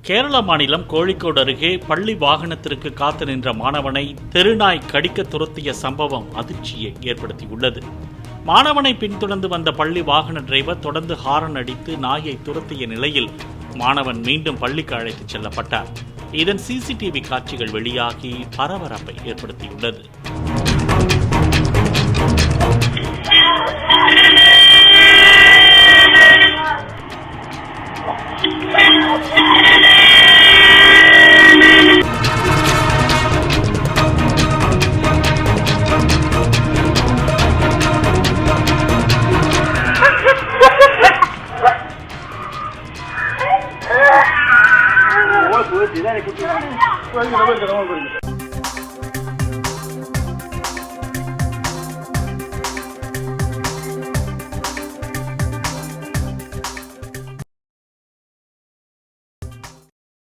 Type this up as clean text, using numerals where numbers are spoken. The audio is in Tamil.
கேரள மாநிலம் கோழிக்கோடு அருகே பள்ளி வாகனத்திற்கு காத்து நின்ற மாணவனை தெருநாய் கடிக்க துரத்திய சம்பவம் அதிர்ச்சியை ஏற்படுத்தியுள்ளது. மாணவனை பின்தொடர்ந்து வந்த பள்ளி வாகன டிரைவர் தொடர்ந்து ஹாரன் அடித்து நாயை துரத்திய நிலையில் மாணவன் மீண்டும் பள்ளிக்கு அழைத்துச் செல்லப்பட்டார். இதன் சிசிடிவி காட்சிகள் வெளியாகி பரபரப்பை ஏற்படுத்தியுள்ளது. Bueno, pues,